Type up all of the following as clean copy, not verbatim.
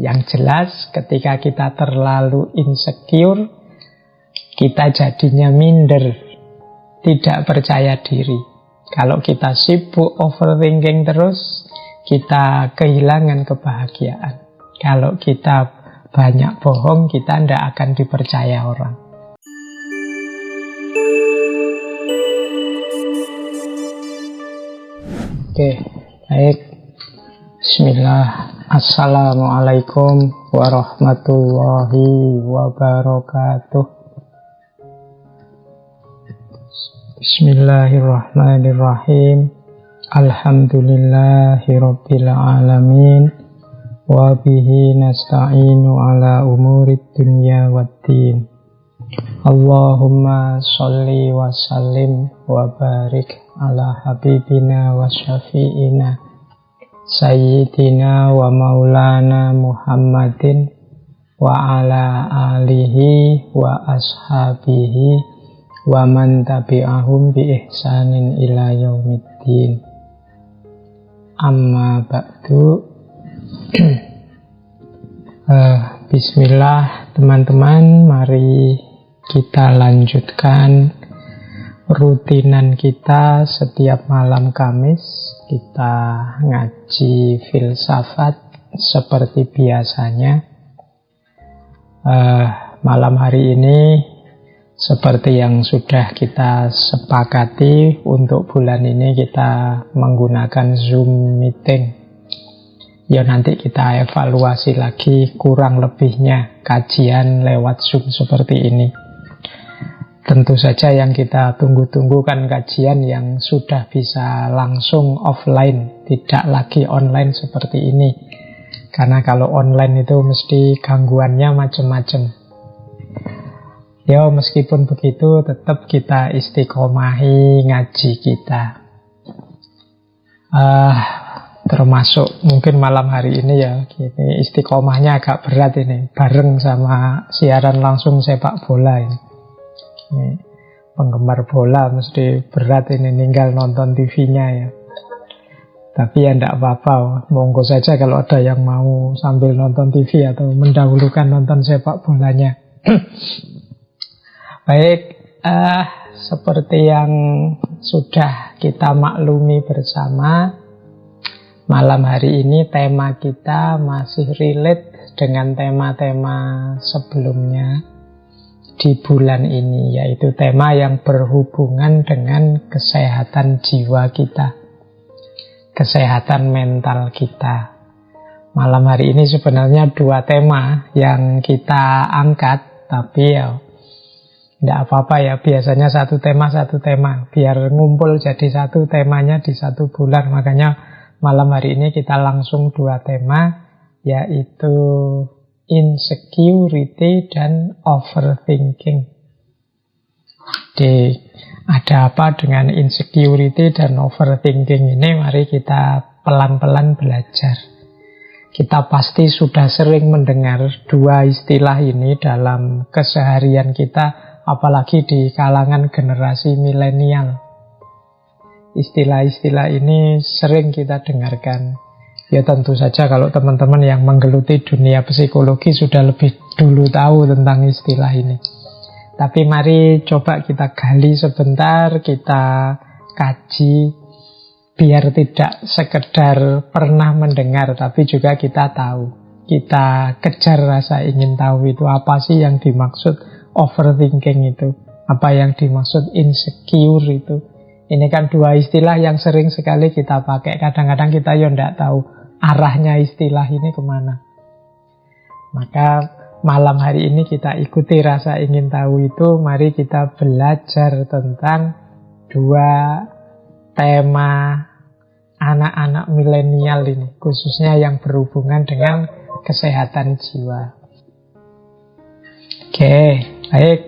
Yang jelas ketika kita terlalu insecure, kita jadinya minder, tidak percaya diri. Kalau kita sibuk overthinking terus, kita kehilangan kebahagiaan. Kalau kita banyak bohong, kita tidak akan dipercaya orang. Oke, baik. Bismillah. Assalamualaikum warahmatullahi wabarakatuh. Bismillahirrahmanirrahim. Alhamdulillahirabbil alamin. Wa bihi nasta'inu ala umurid dunya waddin. Allahumma sholli wa sallim wa barik ala habibina wa syafi'ina Sayyidina wa maulana Muhammadin wa ala alihi wa ashabihi wa man tabi'ahum bi ihsanin ila yaumiddin. Amma ba'du. Bismillah teman-teman, mari kita lanjutkan rutinan kita setiap malam Kamis. Kita ngaji filsafat seperti biasanya. Malam hari ini seperti yang sudah kita sepakati, untuk bulan ini kita menggunakan Zoom meeting. Ya nanti kita evaluasi lagi kurang lebihnya kajian lewat Zoom seperti ini. Tentu saja yang kita tunggu-tunggu kan kajian yang sudah bisa langsung offline, tidak lagi online seperti ini. Karena kalau online itu mesti gangguannya macam-macam. Ya meskipun begitu tetap kita istiqomahi ngaji kita. Termasuk mungkin malam hari ini ya, ini istiqomahnya agak berat ini, bareng sama siaran langsung sepak bola ini. Penggemar bola mesti berat ini ninggal nonton TV-nya ya. Tapi ya enggak apa-apa, monggo saja kalau ada yang mau sambil nonton TV atau mendahulukan nonton sepak bolanya. Baik, seperti yang sudah kita maklumi bersama, malam hari ini tema kita masih relate dengan tema-tema sebelumnya di bulan ini, yaitu tema yang berhubungan dengan kesehatan jiwa kita, kesehatan mental kita. Malam hari ini sebenarnya dua tema yang kita angkat, tapi ya tidak apa-apa ya, biasanya satu tema, biar ngumpul jadi satu temanya di satu bulan. Makanya malam hari ini kita langsung dua tema, yaitu insecurity dan overthinking. Jadi ada apa dengan insecurity dan overthinking ini? Mari kita pelan-pelan belajar. Kita pasti sudah sering mendengar dua istilah ini dalam keseharian kita, apalagi di kalangan generasi milenial. Istilah-istilah ini sering kita dengarkan. Ya tentu saja kalau teman-teman yang menggeluti dunia psikologi sudah lebih dulu tahu tentang istilah ini. Tapi mari coba kita gali sebentar, kita kaji, biar tidak sekedar pernah mendengar, tapi juga kita tahu. Kita kejar rasa ingin tahu itu, apa sih yang dimaksud overthinking itu, apa yang dimaksud insecure itu. Ini kan dua istilah yang sering sekali kita pakai. Kadang-kadang kita ya tidak tahu arahnya istilah ini kemana. Maka malam hari ini kita ikuti rasa ingin tahu itu. Mari kita belajar tentang dua tema anak-anak milenial ini, khususnya yang berhubungan dengan kesehatan jiwa. Oke, baik.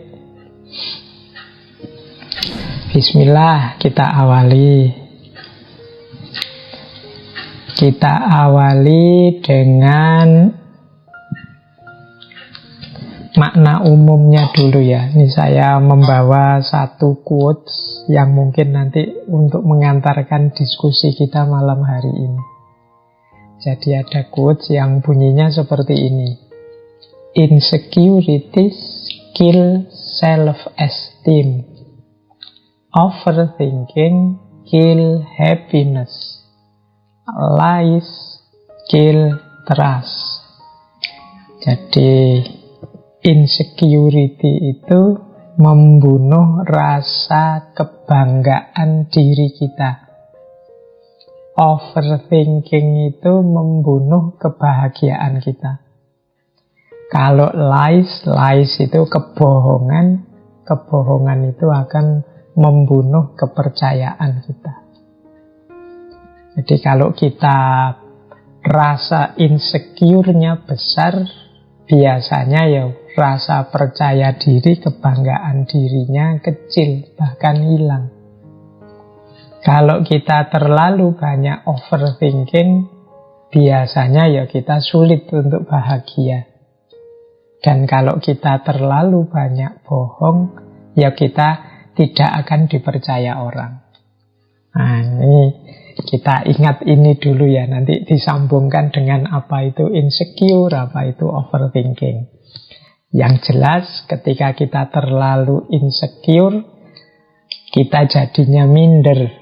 Bismillah, kita awali. Kita awali dengan makna umumnya dulu ya. Ini saya membawa satu quotes yang mungkin nanti untuk mengantarkan diskusi kita malam hari ini. Jadi ada quotes yang bunyinya seperti ini. Insecurities kill self-esteem. Overthinking kill happiness. Lies kill trust. Jadi insecurity itu membunuh rasa kebanggaan diri kita. Overthinking itu membunuh kebahagiaan kita. Kalau lies itu kebohongan, kebohongan itu akan membunuh kepercayaan kita. Jadi kalau kita rasa insecure-nya besar, biasanya ya rasa percaya diri, kebanggaan dirinya kecil, bahkan hilang. Kalau kita terlalu banyak overthinking, biasanya ya kita sulit untuk bahagia. Dan kalau kita terlalu banyak bohong, ya kita tidak akan dipercaya orang. Nah, ini kita ingat ini dulu ya, nanti disambungkan dengan apa itu insecure, apa itu overthinking. Yang jelas ketika kita terlalu insecure, kita jadinya minder,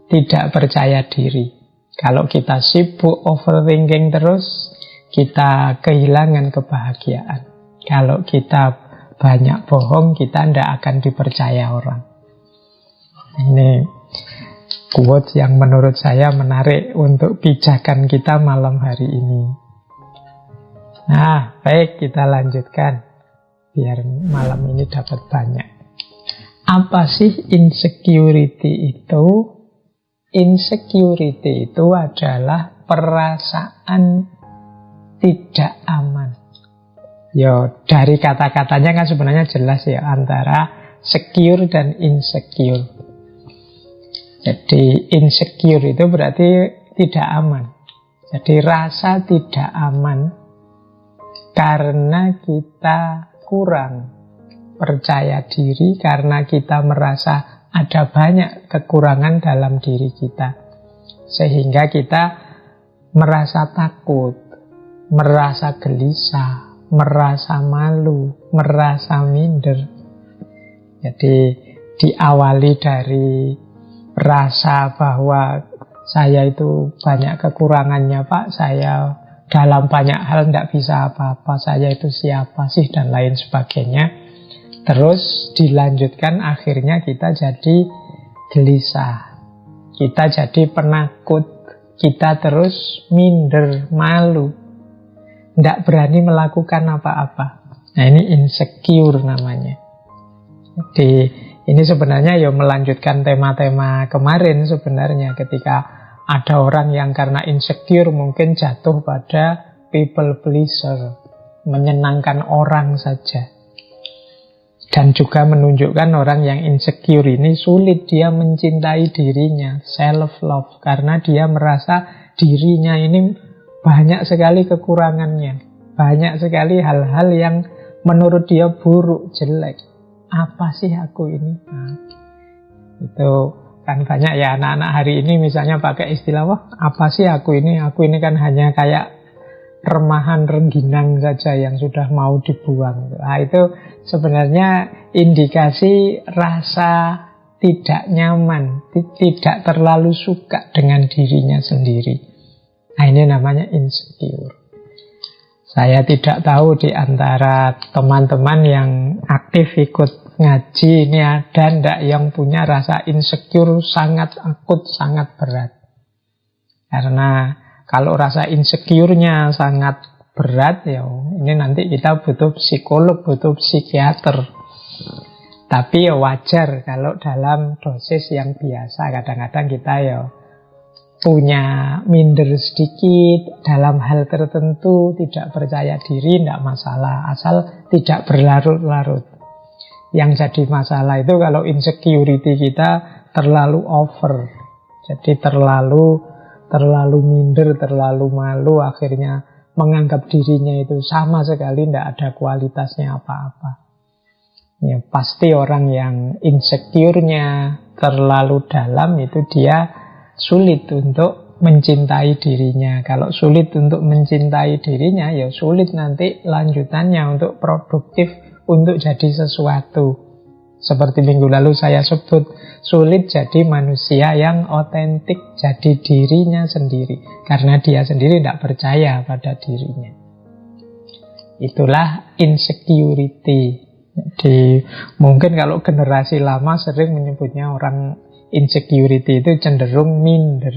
tidak percaya diri. Kalau kita sibuk overthinking terus, kita kehilangan kebahagiaan. Kalau kita banyak bohong, kita tidak akan dipercaya orang. Ini quote yang menurut saya menarik untuk pijakan kita malam hari ini. Nah, baik, kita lanjutkan biar malam ini dapat banyak. Apa sih insecurity itu? Insecurity itu adalah perasaan tidak aman. Ya, dari kata-katanya kan sebenarnya jelas ya, antara secure dan insecure. Jadi insecure itu berarti tidak aman. Jadi rasa tidak aman karena kita kurang percaya diri, karena kita merasa ada banyak kekurangan dalam diri kita, sehingga kita merasa takut, merasa gelisah, merasa malu, merasa minder. Jadi diawali dari rasa bahwa saya itu banyak kekurangannya Pak, saya dalam banyak hal tidak bisa apa-apa, saya itu siapa sih, dan lain sebagainya. Terus dilanjutkan akhirnya kita jadi gelisah, kita jadi penakut, kita terus minder, malu, tidak berani melakukan apa-apa. Nah, ini insecure namanya. Jadi ini sebenarnya ya melanjutkan tema-tema kemarin sebenarnya, ketika ada orang yang karena insecure mungkin jatuh pada people pleaser, menyenangkan orang saja. Dan juga menunjukkan orang yang insecure ini sulit dia mencintai dirinya, self-love, karena dia merasa dirinya ini banyak sekali kekurangannya, banyak sekali hal-hal yang menurut dia buruk, jelek. Apa sih aku ini? Nah, itu kan banyak ya anak-anak hari ini misalnya pakai istilah, wah apa sih aku ini kan hanya kayak remahan rengginang saja yang sudah mau dibuang. Nah, itu sebenarnya indikasi rasa tidak nyaman, tidak terlalu suka dengan dirinya sendiri. Nah, ini namanya insecure. Saya tidak tahu di antara teman-teman yang aktif ikut ngaji ini ada ndak yang punya rasa insecure sangat akut, sangat berat. Karena kalau rasa insecure-nya sangat berat, ya ini nanti kita butuh psikolog, butuh psikiater. Tapi ya wajar kalau dalam dosis yang biasa. Kadang-kadang kita ya punya minder sedikit dalam hal tertentu, tidak percaya diri, tidak masalah, asal tidak berlarut-larut. Yang jadi masalah itu kalau insecurity kita terlalu over, jadi terlalu minder, terlalu malu, akhirnya menganggap dirinya itu sama sekali tidak ada kualitasnya apa-apa. Ya, pasti orang yang insecure-nya terlalu dalam itu dia sulit untuk mencintai dirinya. Kalau sulit untuk mencintai dirinya, ya sulit nanti lanjutannya untuk produktif, untuk jadi sesuatu. Seperti minggu lalu saya sebut, sulit jadi manusia yang otentik, jadi dirinya sendiri. Karena dia sendiri tidak percaya pada dirinya. Itulah insecurity. Jadi mungkin kalau generasi lama sering menyebutnya orang insecurity itu cenderung minder.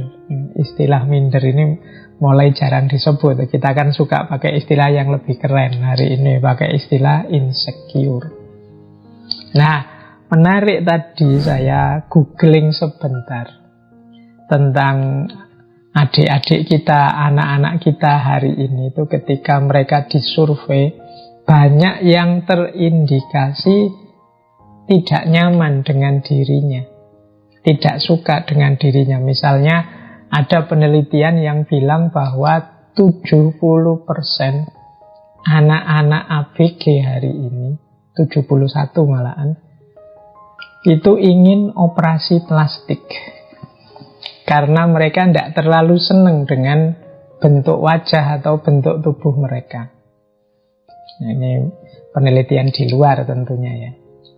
Istilah minder ini mulai jarang disebut. Kita kan suka pakai istilah yang lebih keren. Hari ini pakai istilah insecure. Nah, menarik tadi saya googling sebentar tentang adik-adik kita, anak-anak kita hari ini itu ketika mereka disurvei, banyak yang terindikasi tidak nyaman dengan dirinya, tidak suka dengan dirinya. Misalnya ada penelitian yang bilang bahwa 70% anak-anak ABG hari ini, 71 malahan, itu ingin operasi plastik karena mereka tidak terlalu senang dengan bentuk wajah atau bentuk tubuh mereka. Nah, ini penelitian di luar tentunya ya.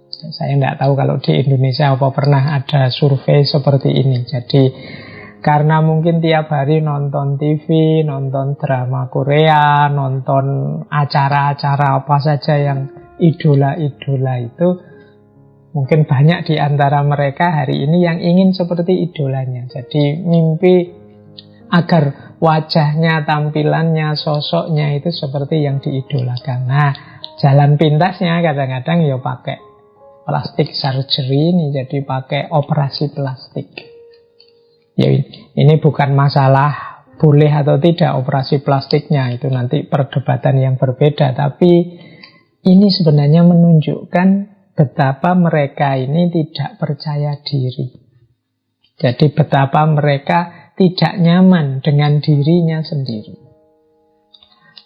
Saya tidak tahu kalau di Indonesia apa pernah ada survei seperti ini. Jadi karena mungkin tiap hari nonton TV, nonton drama Korea, nonton acara-acara apa saja yang idola-idola itu, mungkin banyak di antara mereka hari ini yang ingin seperti idolanya. Jadi mimpi agar wajahnya, tampilannya, sosoknya itu seperti yang diidolakan. Nah, jalan pintasnya kadang-kadang ya pakai plastik surgery ini, jadi pakai operasi plastik. Ya, ini bukan masalah boleh atau tidak operasi plastiknya, itu nanti perdebatan yang berbeda. Tapi ini sebenarnya menunjukkan betapa mereka ini tidak percaya diri. Jadi betapa mereka tidak nyaman dengan dirinya sendiri.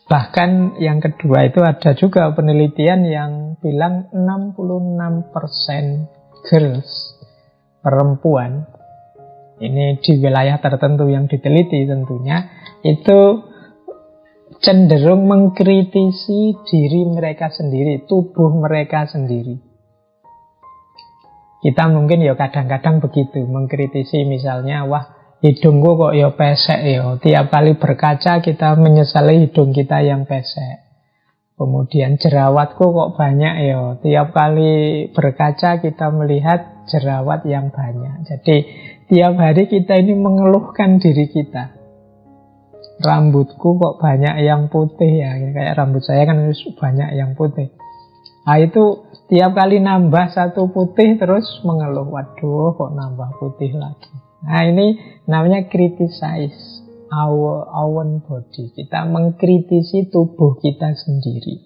Bahkan yang kedua itu ada juga penelitian yang bilang 66% girls, perempuan, ini di wilayah tertentu yang diteliti tentunya, itu cenderung mengkritisi diri mereka sendiri, tubuh mereka sendiri. Kita mungkin ya kadang-kadang begitu, mengkritisi misalnya, wah hidungku kok ya pesek ya. Tiap kali berkaca kita menyesali hidung kita yang pesek. Kemudian jerawatku kok banyak ya. Tiap kali berkaca kita melihat jerawat yang banyak. Jadi tiap hari kita ini mengeluhkan diri kita. Rambutku kok banyak yang putih ya. Kayak rambut saya kan banyak yang putih. Nah itu tiap kali nambah satu putih terus mengeluh, waduh kok nambah putih lagi. Nah ini namanya criticize our own body. Kita mengkritisi tubuh kita sendiri.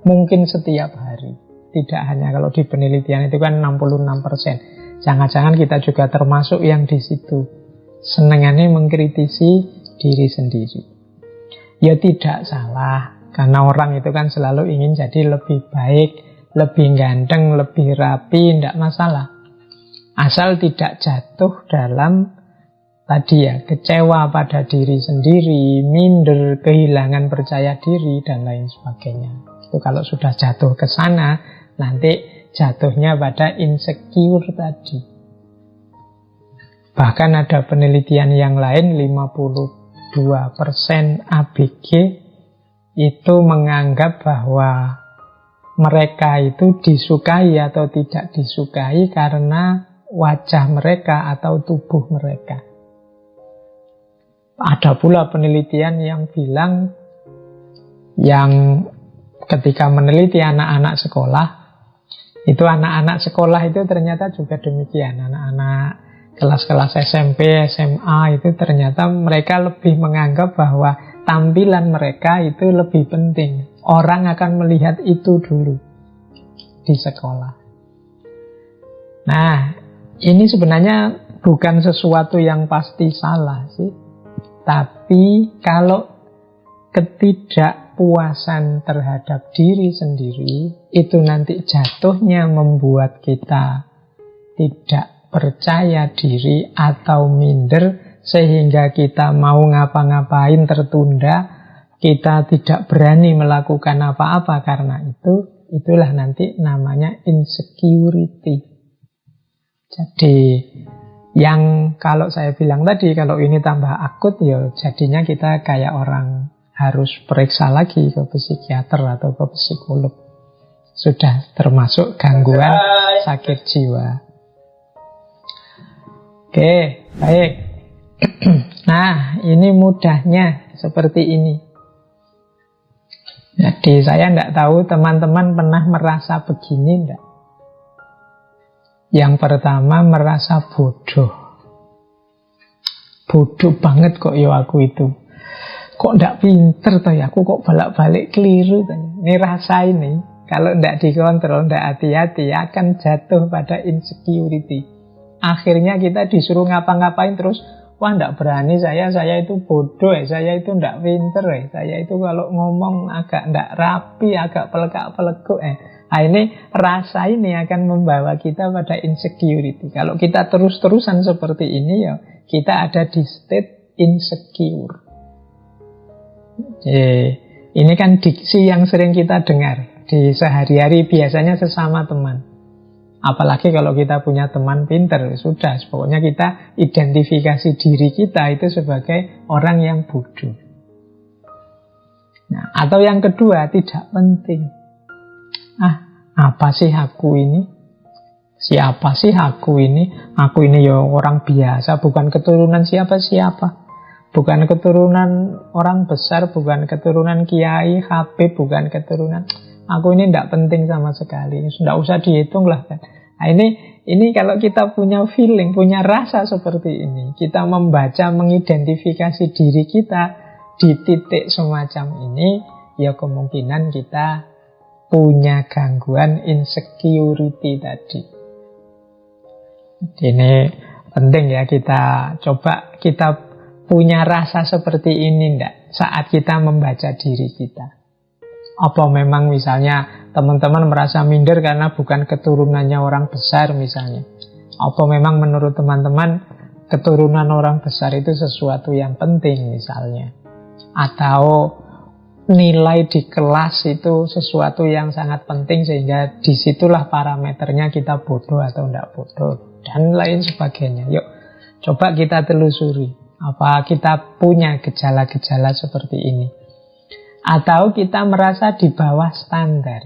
Mungkin setiap hari. Tidak hanya kalau di penelitian itu kan 66%. Jangan-jangan kita juga termasuk yang di situ. Senengannya mengkritisi diri sendiri. Ya tidak salah. Karena orang itu kan selalu ingin jadi lebih baik, lebih ganteng, lebih rapi, tidak masalah. Asal tidak jatuh dalam tadi ya, kecewa pada diri sendiri, minder, kehilangan percaya diri, dan lain sebagainya. Itu kalau sudah jatuh ke sana, nanti jatuhnya pada insecure tadi. Bahkan ada penelitian yang lain, 52% ABG itu menganggap bahwa mereka itu disukai atau tidak disukai karena wajah mereka atau tubuh mereka. Ada pula penelitian yang bilang, yang ketika meneliti anak-anak sekolah, itu anak-anak sekolah itu ternyata juga demikian. Anak-anak kelas-kelas SMP, SMA itu ternyata mereka lebih menganggap bahwa tampilan mereka itu lebih penting. Orang akan melihat itu dulu di sekolah. Nah, ini sebenarnya bukan sesuatu yang pasti salah sih. Tapi kalau ketidakpuasan terhadap diri sendiri itu nanti jatuhnya membuat kita tidak percaya diri atau minder, sehingga kita mau ngapa-ngapain tertunda, kita tidak berani melakukan apa-apa karena itu, itulah nanti namanya insecurity. Jadi yang kalau saya bilang tadi, kalau ini tambah akut, ya jadinya kita kayak orang harus periksa lagi ke psikiater atau ke psikolog. Sudah termasuk gangguan sakit jiwa. Oke, baik. Nah, ini mudahnya seperti ini. Jadi saya tidak tahu teman-teman pernah merasa begini enggak? Yang pertama merasa bodoh. Bodoh banget kok ya aku itu. Kok tidak pinter toh ya, aku kok balik-balik keliru. Ini rasa ini, kalau tidak dikontrol, tidak hati-hati, akan jatuh pada insecurity. Akhirnya kita disuruh ngapa-ngapain terus, wah tidak berani saya itu bodoh saya itu tidak pinter saya itu kalau ngomong agak tidak rapi, agak pelekak-pelekuk Nah ini rasa ini akan membawa kita pada insecurity. Kalau kita terus-terusan seperti ini ya, kita ada di state insecure. Ini kan diksi yang sering kita dengar di sehari-hari, biasanya sesama teman. Apalagi kalau kita punya teman pinter, sudah, pokoknya kita identifikasi diri kita itu sebagai orang yang bodoh. Nah, atau yang kedua, tidak penting. Apa sih aku ini? Siapa sih aku ini? Aku ini ya orang biasa, bukan keturunan siapa-siapa. Bukan keturunan orang besar, bukan keturunan kiai, habib, bukan keturunan. Aku ini tidak penting sama sekali. Tidak usah dihitung lah kan. Nah, ini kalau kita punya feeling, punya rasa seperti ini, kita membaca, mengidentifikasi diri kita di titik semacam ini, ya kemungkinan kita punya gangguan insecurity tadi. Ini penting ya, kita coba kita punya rasa seperti ini enggak saat kita membaca diri kita. Apa memang misalnya teman-teman merasa minder karena bukan keturunannya orang besar misalnya. Apa memang menurut teman-teman keturunan orang besar itu sesuatu yang penting misalnya. Atau nilai di kelas itu sesuatu yang sangat penting sehingga disitulah parameternya kita bodoh atau tidak bodoh. Dan lain sebagainya. Yuk, coba kita telusuri. Apa kita punya gejala-gejala seperti ini? Atau kita merasa di bawah standar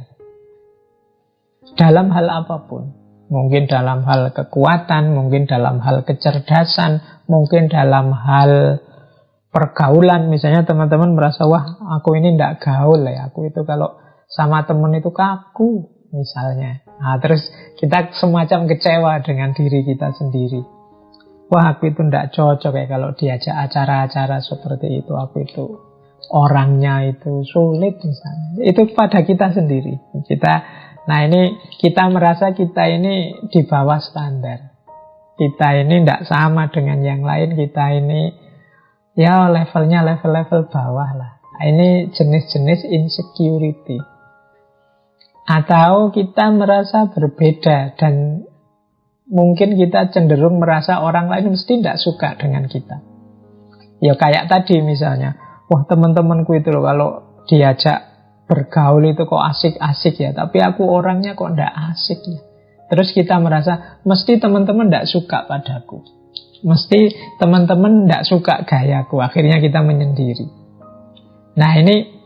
dalam hal apapun. Mungkin dalam hal kekuatan, mungkin dalam hal kecerdasan, mungkin dalam hal pergaulan. Misalnya teman-teman merasa, wah aku ini tidak gaul ya, aku itu kalau sama teman itu kaku misalnya. Nah, terus kita semacam kecewa dengan diri kita sendiri. Wah aku itu tidak cocok ya kalau diajak acara-acara seperti itu. Aku itu orangnya itu sulit misalnya. Itu pada kita sendiri. Nah ini kita merasa kita ini di bawah standar. Kita ini tidak sama dengan yang lain. Kita ini ya levelnya level-level bawah lah. Nah, ini jenis-jenis insecurity. Atau kita merasa berbeda dan mungkin kita cenderung merasa orang lain mesti tidak suka dengan kita. Ya kayak tadi misalnya, wah teman-temanku itu loh kalau diajak bergaul itu kok asik-asik ya, tapi aku orangnya kok tidak asik ya. Terus kita merasa mesti teman-teman tidak suka padaku, mesti teman-teman tidak suka gayaku. Akhirnya kita menyendiri. Nah ini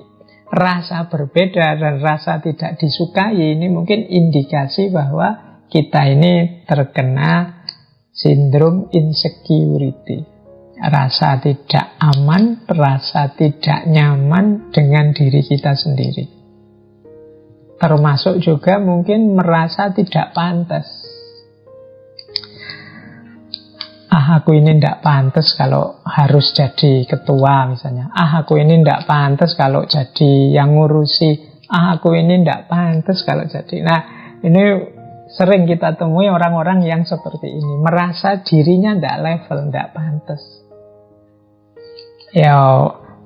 rasa berbeda dan rasa tidak disukai ini mungkin indikasi bahwa kita ini terkena sindrom insecurity. Rasa tidak aman, rasa tidak nyaman dengan diri kita sendiri. Termasuk juga mungkin merasa tidak pantas. Aku ini tidak pantas kalau harus jadi ketua misalnya. Aku ini tidak pantas kalau jadi yang ngurusi. Aku ini tidak pantas kalau jadi. Nah ini sering kita temui orang-orang yang seperti ini. Merasa dirinya tidak level, tidak pantas. Ya,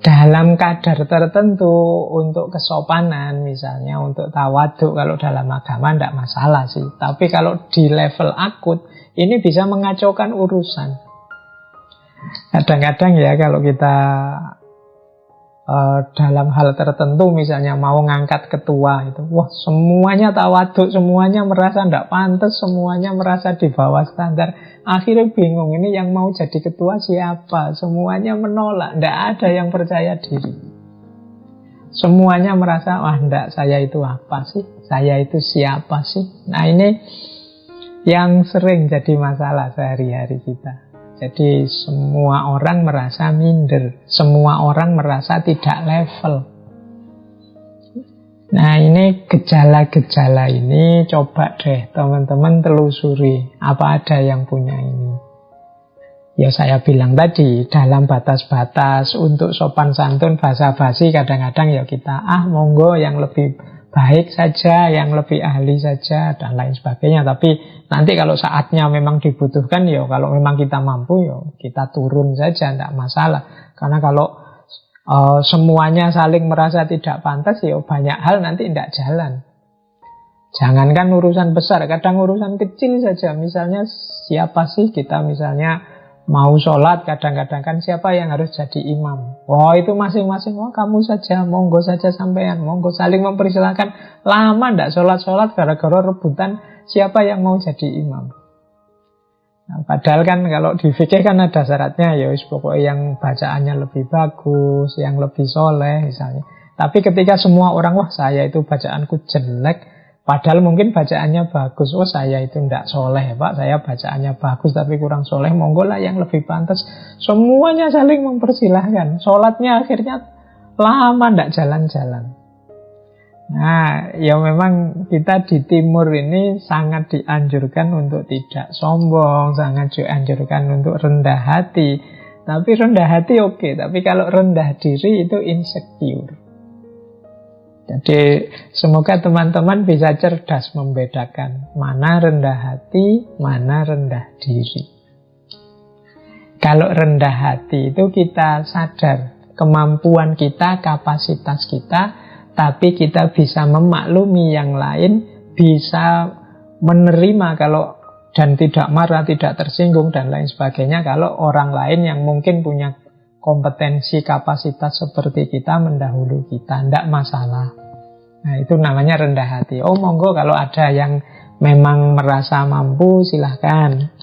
dalam kadar tertentu untuk kesopanan misalnya, untuk tawaduk, kalau dalam agama tidak masalah sih. Tapi kalau di level akut, ini bisa mengacaukan urusan. Kadang-kadang ya kalau kita dalam hal tertentu misalnya mau ngangkat ketua itu, wah semuanya tawaduk, semuanya merasa tidak pantas, semuanya merasa di bawah standar. Akhirnya bingung, ini yang mau jadi ketua siapa? Semuanya menolak, tidak ada yang percaya diri. Semuanya merasa, wah enggak, saya itu apa sih? Saya itu siapa sih? Nah ini yang sering jadi masalah sehari-hari kita. Jadi semua orang merasa minder, semua orang merasa tidak level. Nah ini gejala-gejala ini coba deh teman-teman telusuri, apa ada yang punya ini. Ya saya bilang tadi, dalam batas-batas untuk sopan santun basa-basi kadang-kadang ya kita monggo yang lebih baik saja, yang lebih ahli saja dan lain sebagainya. Tapi nanti kalau saatnya memang dibutuhkan ya kalau memang kita mampu ya kita turun saja, tidak masalah. Karena kalau semuanya saling merasa tidak pantas ya banyak hal nanti tidak jalan. Jangankan urusan besar, kadang urusan kecil saja. Misalnya siapa sih kita misalnya mau sholat, kadang-kadang kan siapa yang harus jadi imam. Wah itu masing-masing, wah kamu saja, monggo saja sampean, monggo, saling mempersilahkan. Lama ndak sholat-sholat gara-gara rebutan siapa yang mau jadi imam. Nah, padahal kan kalau di fikih kan ada syaratnya, ya pokoknya yang bacaannya lebih bagus, yang lebih soleh misalnya. Tapi ketika semua orang, wah saya itu bacaanku jelek, padahal mungkin bacaannya bagus. Oh saya itu tidak soleh Pak, saya bacaannya bagus tapi kurang soleh, monggo lah yang lebih pantas. Semuanya saling mempersilahkan. Sholatnya akhirnya lama tidak jalan-jalan. Nah ya memang kita di timur ini sangat dianjurkan untuk tidak sombong, sangat dianjurkan untuk rendah hati. Tapi rendah hati oke, tapi kalau rendah diri itu insecure. Jadi semoga teman-teman bisa cerdas membedakan mana rendah hati, mana rendah diri. Kalau rendah hati itu kita sadar kemampuan kita, kapasitas kita, tapi kita bisa memaklumi yang lain, bisa menerima kalau dan tidak marah, tidak tersinggung dan lain sebagainya kalau orang lain yang mungkin punya kompetensi, kapasitas seperti kita mendahului kita, tidak masalah. Nah itu namanya rendah hati. Oh monggo kalau ada yang memang merasa mampu silahkan.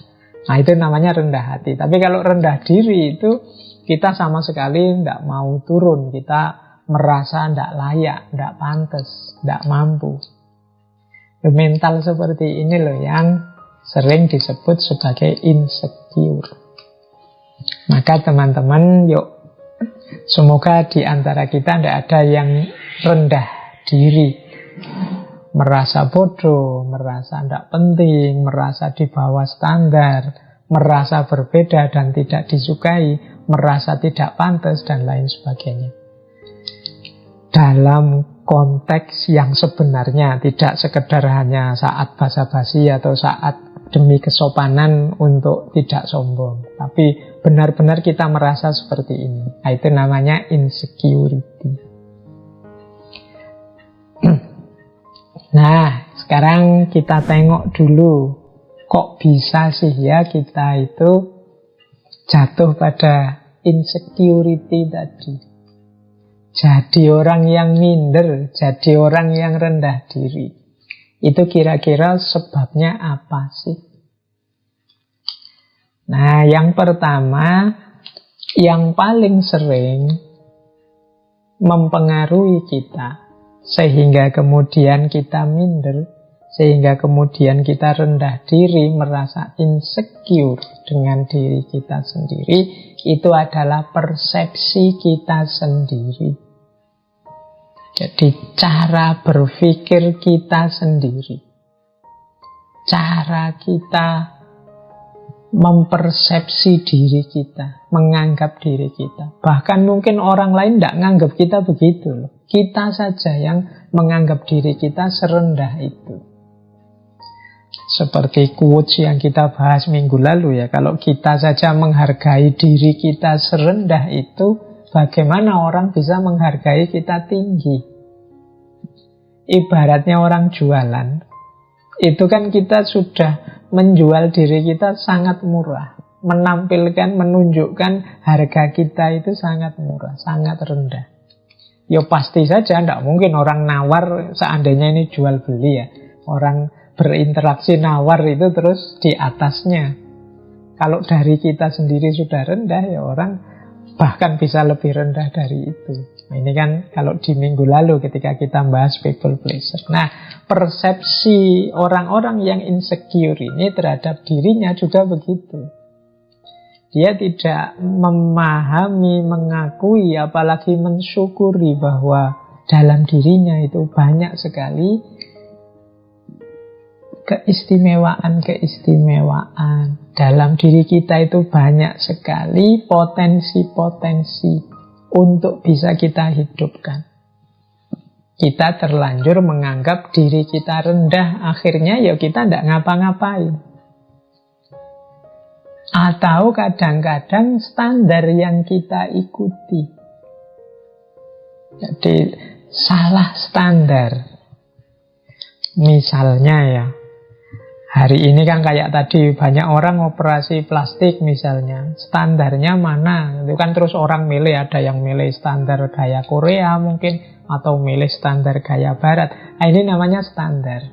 Nah itu namanya rendah hati. Tapi kalau rendah diri itu kita sama sekali tidak mau turun. Kita merasa tidak layak, tidak pantas, tidak mampu. Mental seperti ini loh yang sering disebut sebagai insecure. Maka teman-teman yuk, semoga di antara kita tidak ada yang rendah diri, merasa bodoh, merasa tidak penting, merasa di bawah standar, merasa berbeda dan tidak disukai, merasa tidak pantas dan lain sebagainya. Dalam konteks yang sebenarnya, tidak sekedar hanya saat basa-basi atau saat demi kesopanan untuk tidak sombong, tapi benar-benar kita merasa seperti ini. Nah, itu namanya insecurity. Nah, sekarang kita tengok dulu, kok bisa sih ya kita itu jatuh pada insecurity tadi. Jadi orang yang minder, jadi orang yang rendah diri. Itu kira-kira sebabnya apa sih? Nah, yang pertama, yang paling sering mempengaruhi kita sehingga kemudian kita minder, sehingga kemudian kita rendah diri, merasa insecure dengan diri kita sendiri, itu adalah persepsi kita sendiri. Jadi cara berpikir kita sendiri, cara kita mempersepsi diri kita, menganggap diri kita. Bahkan mungkin orang lain tidak menganggap kita begitu loh. Kita saja yang menganggap diri kita serendah itu. Seperti quotes yang kita bahas minggu lalu ya, kalau kita saja menghargai diri kita serendah itu, bagaimana orang bisa menghargai kita tinggi? Ibaratnya orang jualan, itu kan kita sudah menjual diri kita sangat murah, menampilkan, menunjukkan harga kita itu sangat murah, sangat rendah. Ya pasti saja, tidak mungkin orang nawar seandainya ini jual beli ya. Orang berinteraksi nawar itu terus di atasnya. Kalau dari kita sendiri sudah rendah, ya orang bahkan bisa lebih rendah dari itu. Nah, ini kan kalau di minggu lalu ketika kita bahas people pleaser. Nah, persepsi orang-orang yang insecure ini terhadap dirinya juga begitu. Dia tidak memahami, mengakui, apalagi mensyukuri bahwa dalam dirinya itu banyak sekali keistimewaan-keistimewaan. Dalam diri kita itu banyak sekali potensi-potensi untuk bisa kita hidupkan. Kita terlanjur menganggap diri kita rendah, akhirnya ya kita tidak ngapa-ngapain. Atau kadang-kadang standar yang kita ikuti, jadi salah standar. Misalnya ya, hari ini kan kayak tadi banyak orang operasi plastik misalnya. Standarnya mana? Itu kan terus orang milih, ada yang milih standar gaya Korea mungkin, atau milih standar gaya Barat. Nah, ini namanya standar.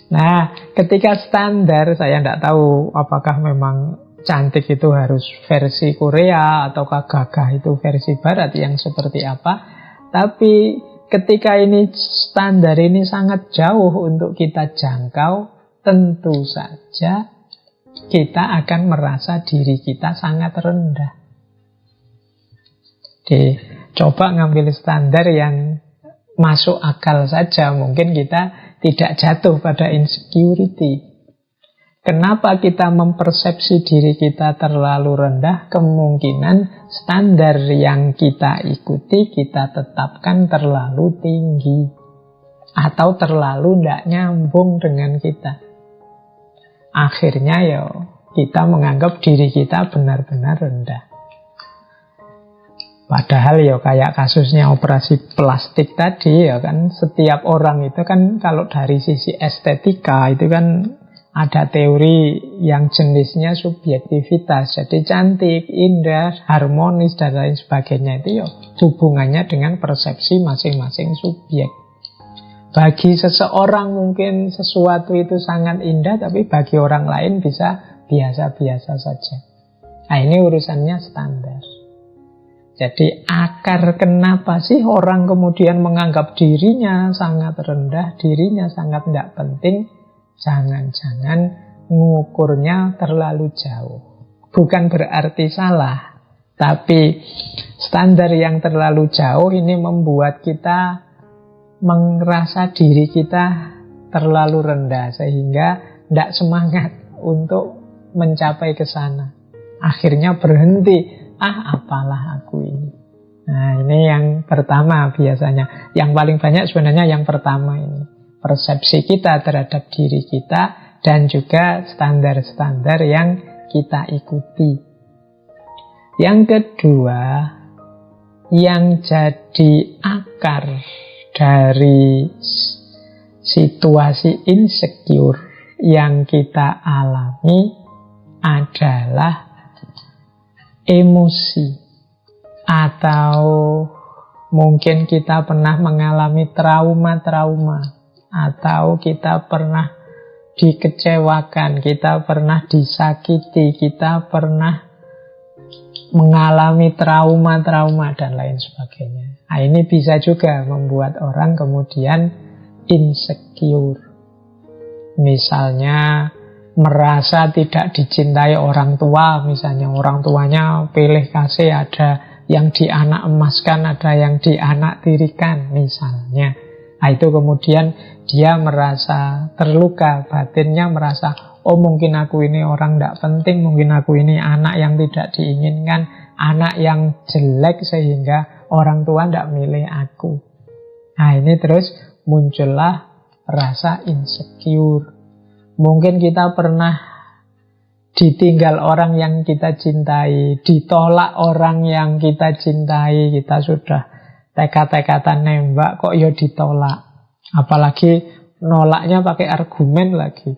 Nah, ketika standar, saya tidak tahu apakah memang cantik itu harus versi Korea ataukah gagah itu versi Barat, yang seperti apa. Tapi ketika ini standar ini sangat jauh untuk kita jangkau, tentu saja kita akan merasa diri kita sangat rendah. Jadi, coba ngambil standar yang masuk akal saja, mungkin kita tidak jatuh pada insecurity. Kenapa kita mempersepsi diri kita terlalu rendah? Kemungkinan standar yang kita ikuti, kita tetapkan terlalu tinggi, atau terlalu tidak nyambung dengan kita. Akhirnya ya kita menganggap diri kita benar-benar rendah. Padahal ya kayak kasusnya operasi plastik tadi ya kan, setiap orang itu kan kalau dari sisi estetika itu kan ada teori yang jenisnya subjektivitas. Jadi cantik, indah, harmonis dan lain sebagainya itu ya hubungannya dengan persepsi masing-masing subjek. Bagi seseorang mungkin sesuatu itu sangat indah, tapi bagi orang lain bisa biasa-biasa saja. Nah, ini urusannya standar. Jadi akar kenapa sih orang kemudian menganggap dirinya sangat rendah, dirinya sangat tidak penting, jangan-jangan ngukurnya terlalu jauh. Bukan berarti salah, tapi standar yang terlalu jauh ini membuat kita merasa diri kita terlalu rendah, sehingga tidak semangat untuk mencapai ke sana. Akhirnya berhenti. Apalah aku ini. Nah, ini yang pertama biasanya. Yang paling banyak sebenarnya yang pertama ini. Persepsi kita terhadap diri kita dan juga standar-standar yang kita ikuti. Yang kedua, yang jadi akar dari situasi insecure yang kita alami adalah emosi, atau mungkin kita pernah mengalami trauma-trauma, atau kita pernah dikecewakan, kita pernah disakiti, kita pernah mengalami trauma-trauma dan lain sebagainya. Nah, ini bisa juga membuat orang kemudian insecure. Misalnya merasa tidak dicintai orang tua, misalnya orang tuanya pilih kasih, ada yang dianak emaskan, ada yang dianak tirikan misalnya. Nah, itu kemudian dia merasa terluka, batinnya merasa, oh mungkin aku ini orang tidak penting, mungkin aku ini anak yang tidak diinginkan, anak yang jelek sehingga orang tua tidak milih aku. Nah, ini terus muncullah rasa insecure. Mungkin kita pernah ditinggal orang yang kita cintai, ditolak orang yang kita cintai, kita sudah tekad-tekatan nembak kok ya ditolak. Apalagi nolaknya pakai argumen lagi.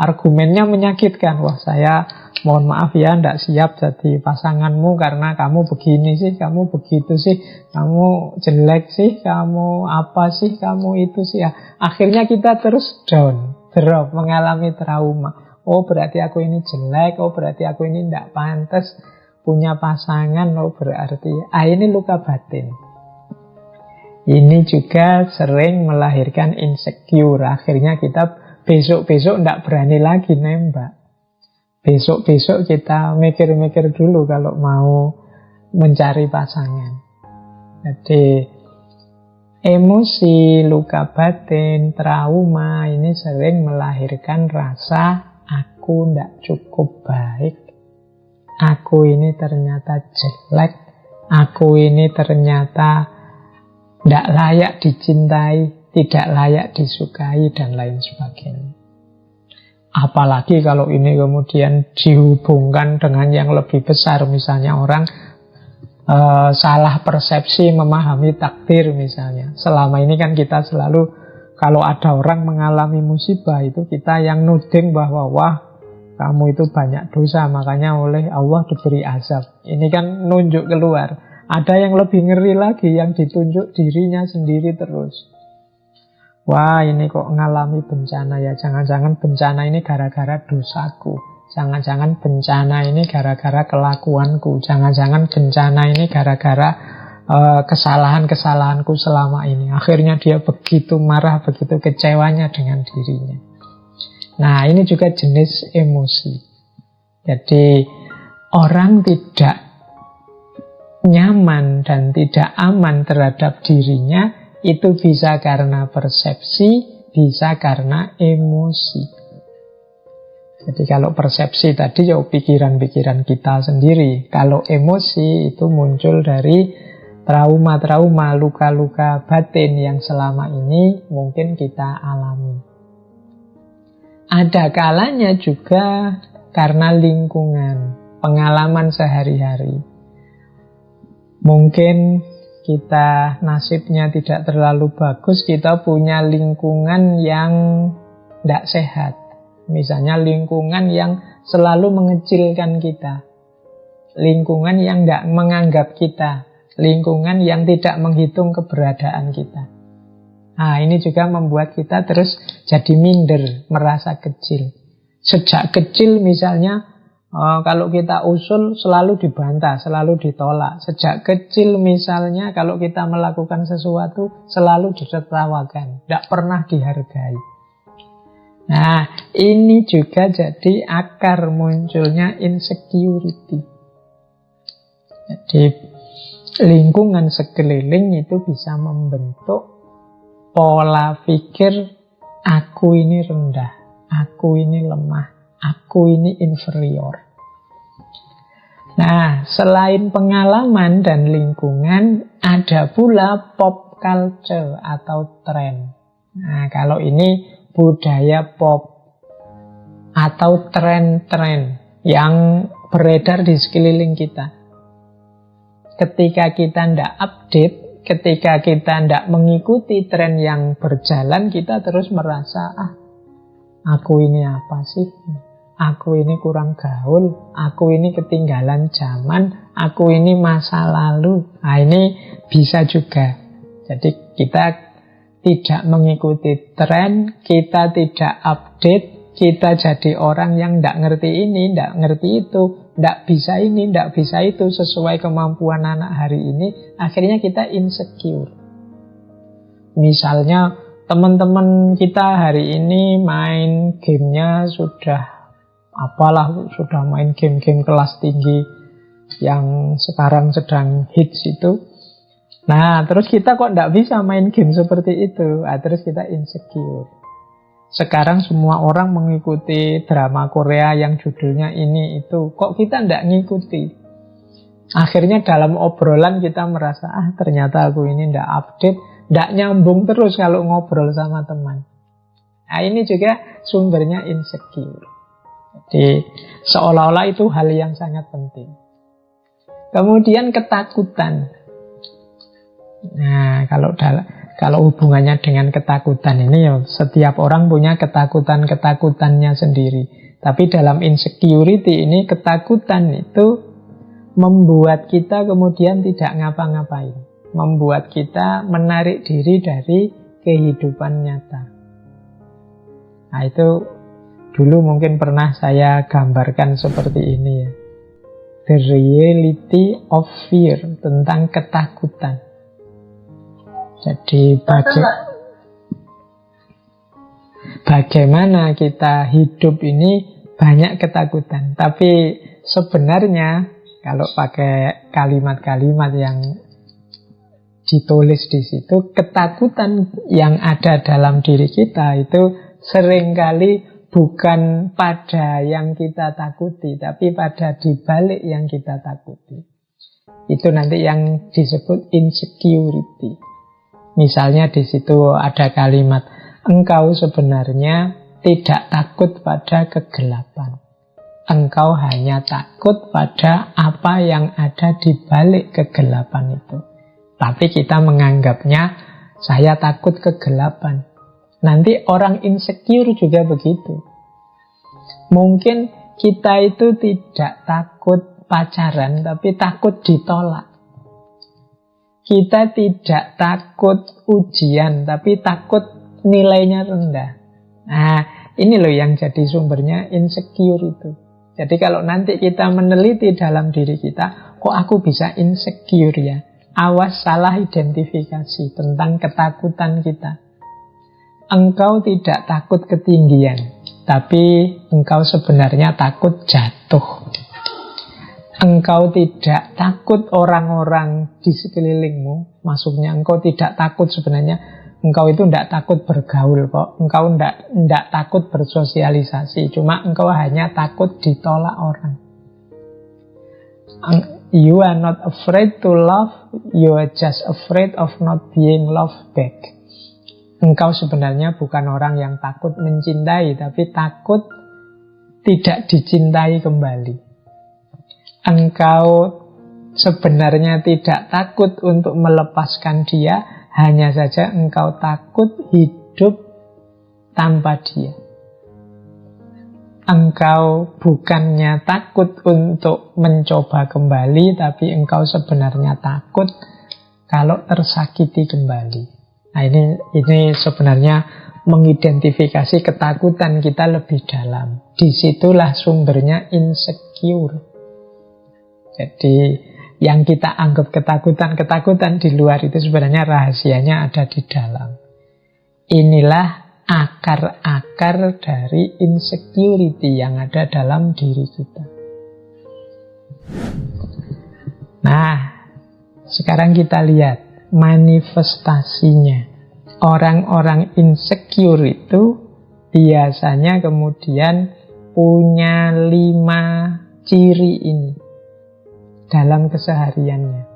argumennya menyakitkan. Wah, saya mohon maaf ya, ndak siap jadi pasanganmu karena kamu begini sih, kamu begitu sih, kamu jelek sih, kamu apa sih, kamu itu sih ya. Akhirnya kita terus down, drop, mengalami trauma. Oh, berarti aku ini jelek, oh berarti aku ini ndak pantas punya pasangan, oh berarti ini luka batin. Ini juga sering melahirkan insecure. Akhirnya kita besok-besok ndak berani lagi nembak. Besok-besok kita mikir-mikir dulu kalau mau mencari pasangan. Jadi emosi, luka batin, trauma ini sering melahirkan rasa aku ndak cukup baik, aku ini ternyata jelek, aku ini ternyata ndak layak dicintai, tidak layak disukai, dan lain sebagainya. Apalagi kalau ini kemudian dihubungkan dengan yang lebih besar, misalnya orang salah persepsi memahami takdir misalnya. Selama ini kan kita selalu kalau ada orang mengalami musibah itu kita yang nuding bahwa wah kamu itu banyak dosa makanya oleh Allah diberi azab. Ini kan nunjuk keluar. Ada yang lebih ngeri lagi yang ditunjuk dirinya sendiri terus. Wah ini kok ngalami bencana ya, jangan-jangan bencana ini gara-gara dosaku, jangan-jangan bencana ini gara-gara kelakuanku, jangan-jangan bencana ini gara-gara kesalahan-kesalahanku selama ini. Akhirnya dia begitu marah, begitu kecewanya dengan dirinya. Nah ini juga jenis emosi. Jadi orang tidak nyaman dan tidak aman terhadap dirinya itu bisa karena persepsi, bisa karena emosi. Jadi kalau persepsi tadi ya pikiran-pikiran kita sendiri. Kalau emosi itu muncul dari trauma-trauma, luka-luka batin yang selama ini mungkin kita alami. Ada kalanya juga karena lingkungan, pengalaman sehari-hari. Mungkin kita nasibnya tidak terlalu bagus, kita punya lingkungan yang tidak sehat. Misalnya lingkungan yang selalu mengecilkan kita, lingkungan yang tidak menganggap kita, lingkungan yang tidak menghitung keberadaan kita. Nah ini juga membuat kita terus jadi minder, merasa kecil. Sejak kecil misalnya kalau kita usul selalu dibantah, selalu ditolak. Sejak kecil misalnya kalau kita melakukan sesuatu selalu ditertawakan, tidak pernah dihargai. Nah ini juga jadi akar munculnya insecurity. Jadi lingkungan sekeliling itu bisa membentuk pola pikir aku ini rendah, aku ini lemah, aku ini inferior. Nah, selain pengalaman dan lingkungan, ada pula pop culture atau tren. Nah, kalau ini budaya pop atau tren-tren yang beredar di sekeliling kita. Ketika kita tidak update, ketika kita tidak mengikuti tren yang berjalan, kita terus merasa, aku ini apa sih? Aku ini kurang gaul, aku ini ketinggalan zaman, aku ini masa lalu. Nah ini bisa juga. Jadi kita tidak mengikuti tren, kita tidak update, kita jadi orang yang tidak ngerti ini, tidak ngerti itu, tidak bisa ini, tidak bisa itu sesuai kemampuan anak hari ini. Akhirnya kita insecure. Misalnya teman-teman kita hari ini main gamenya sudah main game-game kelas tinggi yang sekarang sedang hits itu. Nah terus kita kok tidak bisa main game seperti itu. Terus kita insecure. Sekarang semua orang mengikuti drama Korea yang judulnya ini itu, kok kita tidak ngikuti. Akhirnya dalam obrolan kita merasa ternyata aku ini tidak update, tidak nyambung terus kalau ngobrol sama teman. Nah ini juga sumbernya insecure. Jadi seolah-olah itu hal yang sangat penting. Kemudian ketakutan. Nah Kalau hubungannya dengan ketakutan ini ya setiap orang punya ketakutan-ketakutannya sendiri. Tapi dalam insecurity ini ketakutan itu membuat kita kemudian tidak ngapa-ngapain. Membuat kita menarik diri dari kehidupan nyata. Nah itu dulu mungkin pernah saya gambarkan seperti ini ya. The reality of fear, tentang ketakutan. Jadi bagaimana kita hidup ini banyak ketakutan. Tapi sebenarnya kalau pakai kalimat-kalimat yang ditulis di situ, ketakutan yang ada dalam diri kita itu seringkali bukan pada yang kita takuti, tapi pada dibalik yang kita takuti. Itu nanti yang disebut insecurity. Misalnya di situ ada kalimat, engkau sebenarnya tidak takut pada kegelapan. Engkau hanya takut pada apa yang ada di balik kegelapan itu. Tapi kita menganggapnya, saya takut kegelapan. Nanti orang insecure juga begitu. Mungkin kita itu tidak takut pacaran, tapi takut ditolak. Kita tidak takut ujian, tapi takut nilainya rendah. Nah, ini loh yang jadi sumbernya insecure itu. Jadi kalau nanti kita meneliti dalam diri kita, kok aku bisa insecure ya? Awas salah identifikasi tentang ketakutan kita. Engkau tidak takut ketinggian, tapi engkau sebenarnya takut jatuh. Engkau tidak takut orang-orang di sekelilingmu. Maksudnya engkau tidak takut sebenarnya. Engkau itu tidak takut bergaul kok. Engkau tidak takut bersosialisasi. Cuma engkau hanya takut ditolak orang. You are not afraid to love. You are just afraid of not being loved back. Engkau sebenarnya bukan orang yang takut mencintai, tapi takut tidak dicintai kembali. Engkau sebenarnya tidak takut untuk melepaskan dia, hanya saja engkau takut hidup tanpa dia. Engkau bukannya takut untuk mencoba kembali, tapi engkau sebenarnya takut kalau tersakiti kembali. Nah ini sebenarnya mengidentifikasi ketakutan kita lebih dalam. Disitulah sumbernya insecure. Jadi yang kita anggap ketakutan di luar itu sebenarnya rahasianya ada di dalam. Inilah akar-akar dari insecurity yang ada dalam diri kita. Nah, sekarang kita lihat manifestasinya. Orang-orang insecure itu biasanya kemudian punya 5 ciri ini dalam kesehariannya.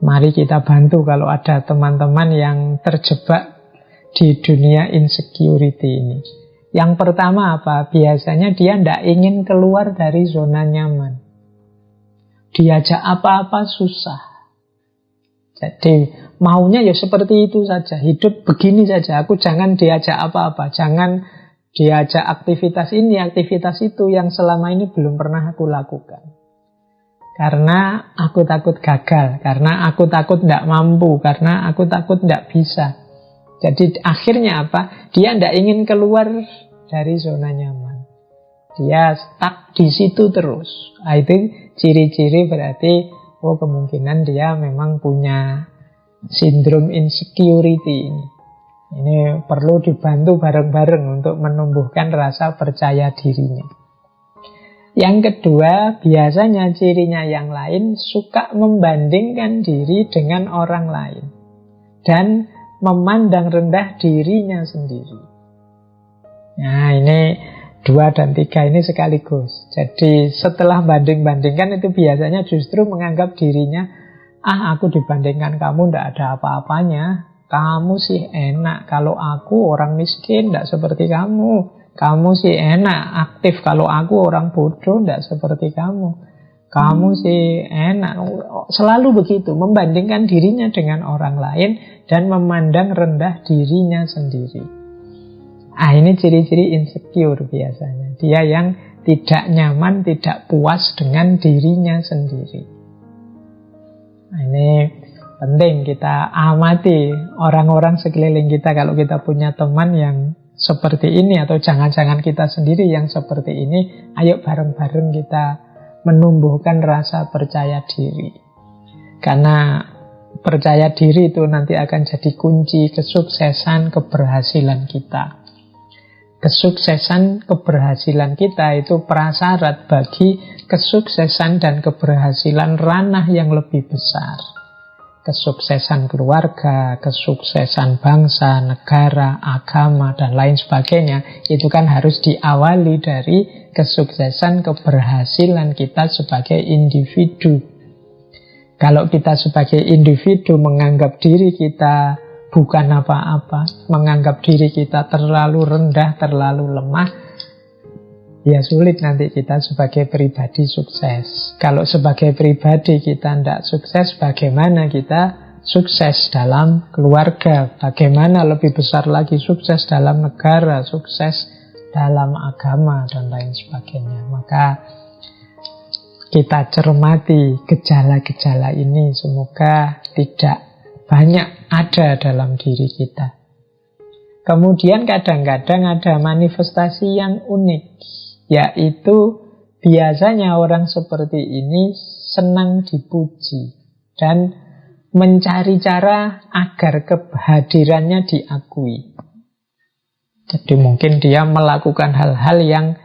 Mari kita bantu kalau ada teman-teman yang terjebak di dunia insecurity ini. Yang pertama apa? Biasanya dia tidak ingin keluar dari zona nyaman. Diajak apa-apa susah. Jadi maunya ya seperti itu saja. Hidup begini saja. Aku jangan diajak apa-apa. Jangan diajak aktivitas ini, aktivitas itu yang selama ini belum pernah aku lakukan. Karena aku takut gagal. Karena aku takut tidak mampu. Karena aku takut tidak bisa. Jadi akhirnya apa? Dia tidak ingin keluar dari zona nyaman. Dia stuck di situ terus. Itu ciri-ciri berarti kemungkinan dia memang punya sindrom insecurity ini. Ini perlu dibantu bareng-bareng untuk menumbuhkan rasa percaya dirinya. Yang kedua, biasanya cirinya yang lain suka membandingkan diri dengan orang lain dan memandang rendah dirinya sendiri. Nah, ini 2 dan 3 ini sekaligus. Jadi setelah banding-bandingkan itu biasanya justru menganggap dirinya, aku dibandingkan kamu tidak ada apa-apanya. Kamu sih enak, kalau aku orang miskin tidak seperti kamu. Kamu sih enak, aktif, kalau aku orang bodoh tidak seperti kamu. Kamu sih enak. Selalu begitu, membandingkan dirinya dengan orang lain dan memandang rendah dirinya sendiri. Ini ciri-ciri insecure biasanya. Dia yang tidak nyaman, tidak puas dengan dirinya sendiri. Ini penting kita amati orang-orang sekeliling kita. Kalau kita punya teman yang seperti ini, atau jangan-jangan kita sendiri yang seperti ini, ayo bareng-bareng kita menumbuhkan rasa percaya diri. Karena percaya diri itu nanti akan jadi kunci kesuksesan, keberhasilan kita. Kesuksesan, keberhasilan kita itu prasyarat bagi kesuksesan dan keberhasilan ranah yang lebih besar. Kesuksesan keluarga, kesuksesan bangsa, negara, agama, dan lain sebagainya, itu kan harus diawali dari kesuksesan, keberhasilan kita sebagai individu. Kalau kita sebagai individu menganggap diri kita bukan apa-apa, menganggap diri kita terlalu rendah, terlalu lemah, ya sulit nanti kita sebagai pribadi sukses. Kalau sebagai pribadi kita tidak sukses, bagaimana kita sukses dalam keluarga? Bagaimana lebih besar lagi sukses dalam negara, sukses dalam agama, dan lain sebagainya. Maka kita cermati gejala-gejala ini, semoga tidak banyak ada dalam diri kita. Kemudian kadang-kadang ada manifestasi yang unik, yaitu biasanya orang seperti ini senang dipuji dan mencari cara agar kehadirannya diakui. Jadi mungkin dia melakukan hal-hal yang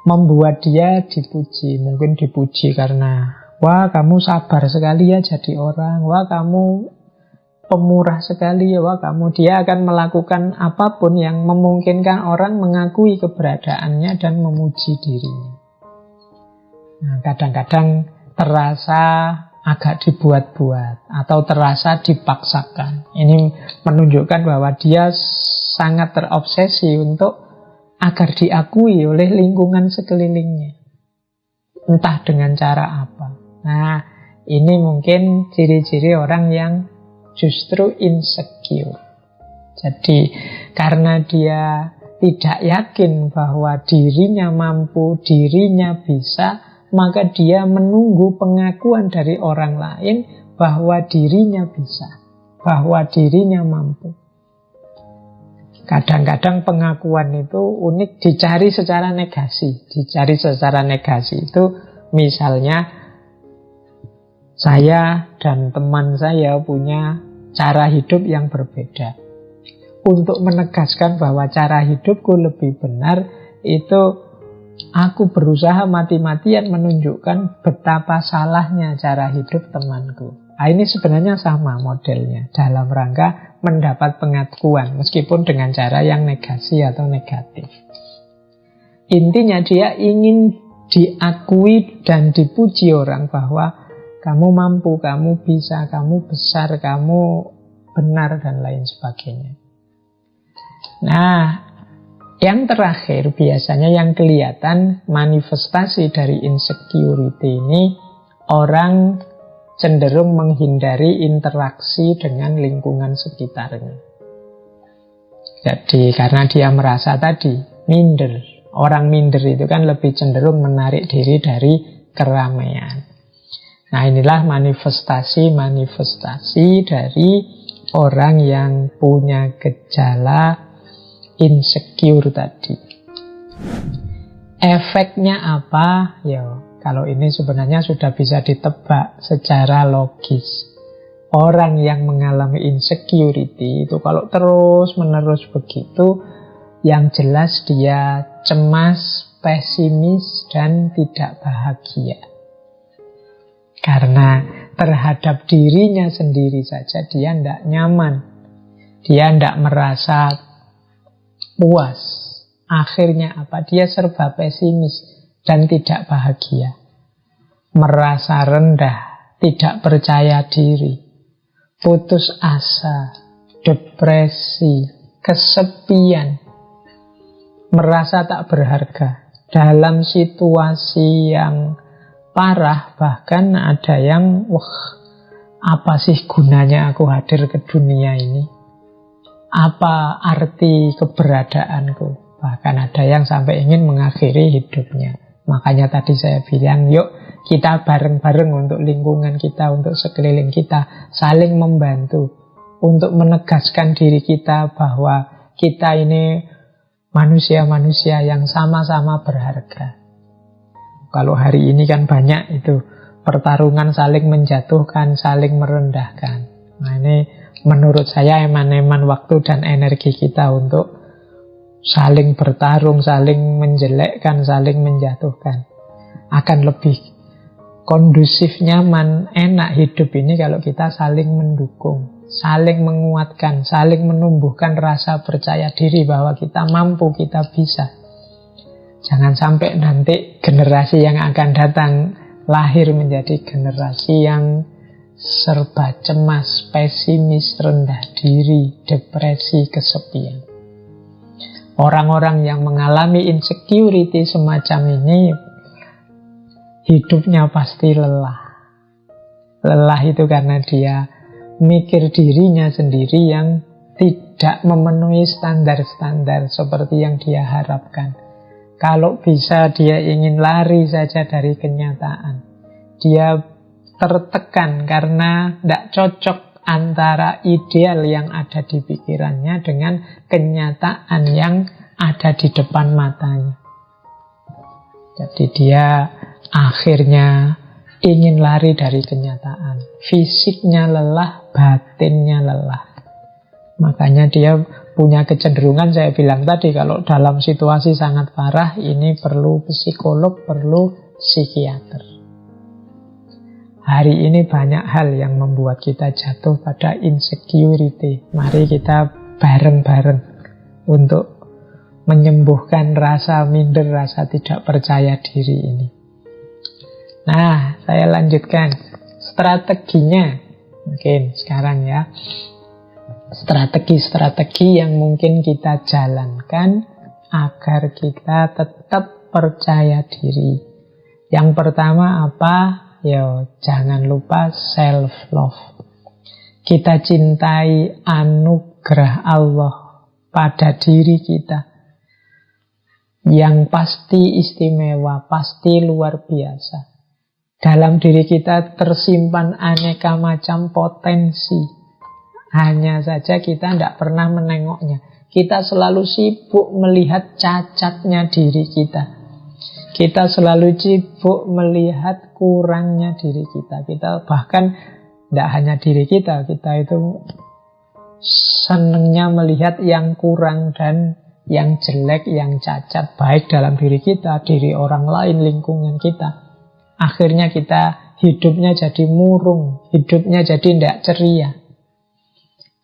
membuat dia dipuji. Mungkin dipuji karena, wah kamu sabar sekali ya jadi orang, wah kamu pemurah sekali ya, wah kamu. Dia akan melakukan apapun yang memungkinkan orang mengakui keberadaannya dan memuji dirinya. Nah, kadang-kadang terasa agak dibuat-buat atau terasa dipaksakan. Ini menunjukkan bahwa dia sangat terobsesi untuk agar diakui oleh lingkungan sekelilingnya, entah dengan cara apa. Nah, ini mungkin ciri-ciri orang yang justru insecure. Jadi karena dia tidak yakin bahwa dirinya mampu, dirinya bisa, maka dia menunggu pengakuan dari orang lain bahwa dirinya bisa, bahwa dirinya mampu. Kadang-kadang pengakuan itu unik, dicari secara negasi. Dicari secara negasi itu misalnya, saya dan teman saya punya cara hidup yang berbeda. Untuk menegaskan bahwa cara hidupku lebih benar, itu aku berusaha mati-matian menunjukkan betapa salahnya cara hidup temanku. Nah, ini sebenarnya sama modelnya, dalam rangka mendapat pengakuan, meskipun dengan cara yang negasi atau negatif. Intinya dia ingin diakui dan dipuji orang bahwa kamu mampu, kamu bisa, kamu besar, kamu benar, dan lain sebagainya. Nah, yang terakhir biasanya yang kelihatan manifestasi dari insecurity ini, orang cenderung menghindari interaksi dengan lingkungan sekitarnya. Jadi karena dia merasa tadi minder. Orang minder itu kan lebih cenderung menarik diri dari keramaian. Nah, inilah manifestasi dari orang yang punya gejala insecure tadi. Efeknya apa? Ya, kalau ini sebenarnya sudah bisa ditebak secara logis. Orang yang mengalami insecurity itu kalau terus-menerus begitu, yang jelas dia cemas, pesimis, dan tidak bahagia. Karena terhadap dirinya sendiri saja dia tidak nyaman. Dia tidak merasa puas. Akhirnya apa? Dia serba pesimis dan tidak bahagia, merasa rendah, tidak percaya diri, putus asa, depresi, kesepian, merasa tak berharga dalam situasi yang parah. Bahkan ada yang, wah, apa sih gunanya aku hadir ke dunia ini? Apa arti keberadaanku? Bahkan ada yang sampai ingin mengakhiri hidupnya. Makanya tadi saya bilang, yuk kita bareng-bareng untuk lingkungan kita, untuk sekeliling kita, saling membantu untuk menegaskan diri kita bahwa kita ini manusia-manusia yang sama-sama berharga. Kalau hari ini kan banyak itu pertarungan saling menjatuhkan, saling merendahkan. Nah ini menurut saya eman-eman waktu dan energi kita untuk saling bertarung, saling menjelekkan, saling menjatuhkan. Akan lebih kondusif, nyaman, enak hidup ini kalau kita saling mendukung, saling menguatkan, saling menumbuhkan rasa percaya diri bahwa kita mampu, kita bisa. Jangan sampai nanti generasi yang akan datang lahir menjadi generasi yang serba cemas, pesimis, rendah diri, depresi, kesepian. Orang-orang yang mengalami insecurity semacam ini hidupnya pasti lelah. Lelah itu karena dia mikir dirinya sendiri yang tidak memenuhi standar-standar seperti yang dia harapkan. Kalau bisa dia ingin lari saja dari kenyataan. Dia tertekan karena tidak cocok antara ideal yang ada di pikirannya dengan kenyataan yang ada di depan matanya. Jadi dia akhirnya ingin lari dari kenyataan. Fisiknya lelah, batinnya lelah. Makanya dia punya kecenderungan, saya bilang tadi, kalau dalam situasi sangat parah, ini perlu psikolog, perlu psikiater. Hari ini banyak hal yang membuat kita jatuh pada insecurity. Mari kita bareng-bareng untuk menyembuhkan rasa minder, rasa tidak percaya diri ini. Nah, saya lanjutkan strateginya. Mungkin sekarang ya, strategi-strategi yang mungkin kita jalankan agar kita tetap percaya diri. Yang pertama apa? Ya, jangan lupa self-love. Kita cintai anugerah Allah pada diri kita yang pasti istimewa, pasti luar biasa. Dalam diri kita tersimpan aneka macam potensi. Hanya saja kita tidak pernah menengoknya. Kita selalu sibuk melihat cacatnya diri kita. Kita selalu sibuk melihat kurangnya diri kita. Kita bahkan tidak hanya diri kita, kita itu senangnya melihat yang kurang dan yang jelek, yang cacat, baik dalam diri kita, diri orang lain, lingkungan kita. Akhirnya kita hidupnya jadi murung, hidupnya jadi tidak ceria.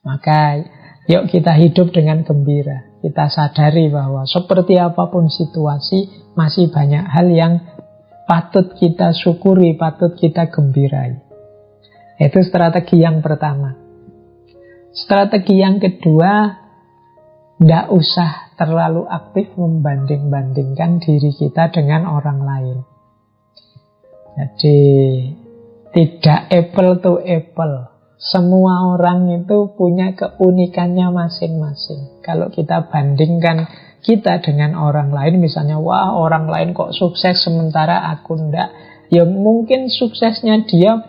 Maka yuk kita hidup dengan gembira. Kita sadari bahwa seperti apapun situasi, masih banyak hal yang patut kita syukuri, patut kita gembirai. Itu strategi yang pertama. Strategi yang kedua, tidak usah terlalu aktif membanding-bandingkan diri kita dengan orang lain. Jadi tidak apple to apple. Semua orang itu punya keunikannya masing-masing. Kalau kita bandingkan kita dengan orang lain, misalnya, wah orang lain kok sukses sementara aku enggak. Ya mungkin suksesnya dia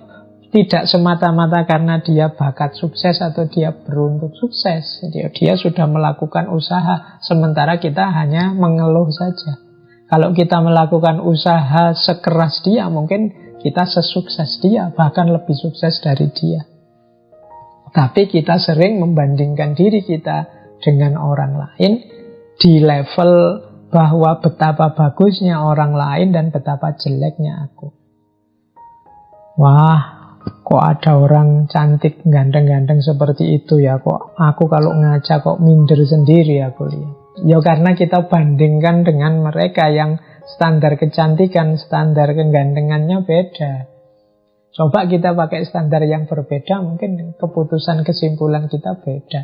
tidak semata-mata karena dia bakat sukses atau dia beruntung sukses. Dia sudah melakukan usaha, sementara kita hanya mengeluh saja. Kalau kita melakukan usaha sekeras dia, mungkin kita sesukses dia, bahkan lebih sukses dari dia. Tapi kita sering membandingkan diri kita dengan orang lain di level bahwa betapa bagusnya orang lain dan betapa jeleknya aku. Wah, kok ada orang cantik ganteng-ganteng seperti itu ya, kok aku kalau ngaca kok minder sendiri aku lihat. Ya karena kita bandingkan dengan mereka yang standar kecantikan, standar kegantengannya beda. Coba kita pakai standar yang berbeda, mungkin keputusan kesimpulan kita beda.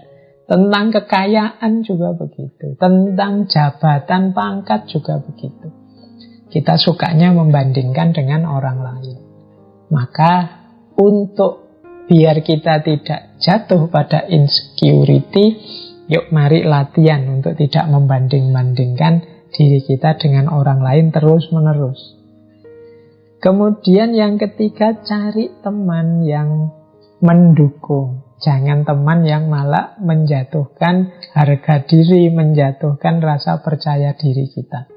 Tentang kekayaan juga begitu, tentang jabatan pangkat juga begitu. Kita sukanya membandingkan dengan orang lain. Maka untuk biar kita tidak jatuh pada insecurity, yuk mari latihan untuk tidak membanding-bandingkan diri kita dengan orang lain terus-menerus. Kemudian yang ketiga, cari teman yang mendukung. Jangan teman yang malah menjatuhkan harga diri, menjatuhkan rasa percaya diri kita.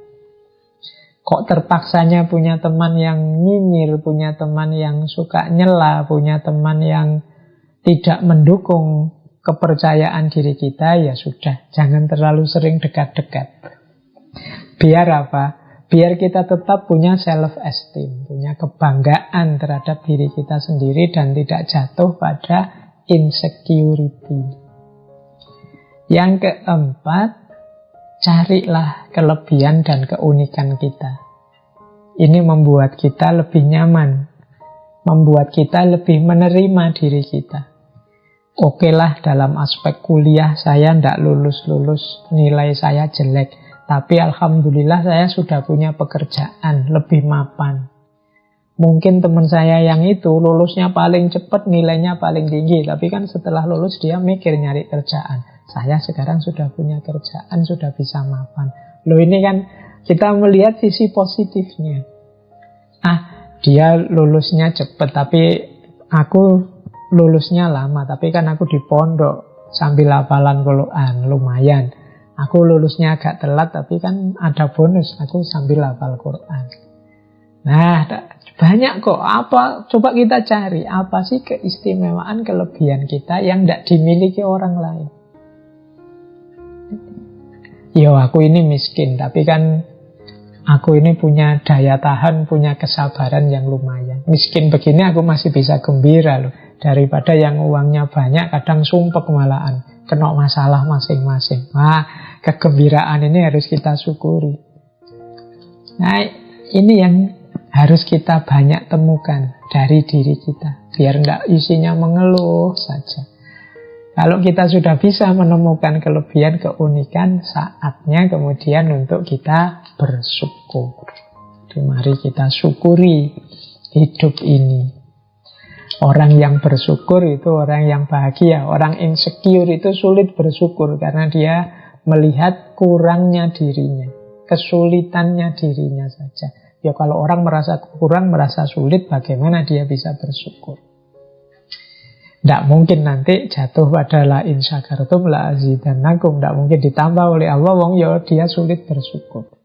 Kok terpaksanya punya teman yang nyinyir, punya teman yang suka nyela, punya teman yang tidak mendukung kepercayaan diri kita, ya sudah, jangan terlalu sering dekat-dekat. Biar apa? Biar kita tetap punya self-esteem, punya kebanggaan terhadap diri kita sendiri dan tidak jatuh pada insecurity. Yang keempat, carilah kelebihan dan keunikan kita. Ini membuat kita lebih nyaman, membuat kita lebih menerima diri kita. Oke lah, dalam aspek kuliah saya tidak lulus-lulus, nilai saya jelek. Tapi alhamdulillah saya sudah punya pekerjaan, lebih mapan. Mungkin teman saya yang itu lulusnya paling cepat, nilainya paling tinggi. Tapi kan setelah lulus dia mikir nyari kerjaan. Saya sekarang sudah punya kerjaan, sudah bisa mapan. Loh, ini kan kita melihat sisi positifnya. Dia lulusnya cepat, tapi aku lulusnya lama. Tapi kan aku di pondok sambil hafalan Quran, lumayan. Aku lulusnya agak telat, tapi kan ada bonus. Aku sambil hafal Quran. Nah, banyak kok. Coba kita cari. Apa sih keistimewaan, kelebihan kita yang tidak dimiliki orang lain? Yo, aku ini miskin, tapi kan aku ini punya daya tahan, punya kesabaran yang lumayan. Miskin begini aku masih bisa gembira loh. Daripada yang uangnya banyak, kadang sumpek malahan. Kena masalah masing-masing. Kegembiraan ini harus kita syukuri. Nah, ini yang harus kita banyak temukan dari diri kita. Biar tidak isinya mengeluh saja. Kalau kita sudah bisa menemukan kelebihan, keunikan, saatnya kemudian untuk kita bersyukur. Jadi mari kita syukuri hidup ini. Orang yang bersyukur itu orang yang bahagia. Orang insecure itu sulit bersyukur karena dia melihat kurangnya dirinya, kesulitannya dirinya saja. Ya kalau orang merasa kurang, merasa sulit, bagaimana dia bisa bersyukur? Tidak mungkin nanti jatuh pada la in syakartum la azidannakum. Tidak mungkin ditambah oleh Allah, wong ya dia sulit bersyukur.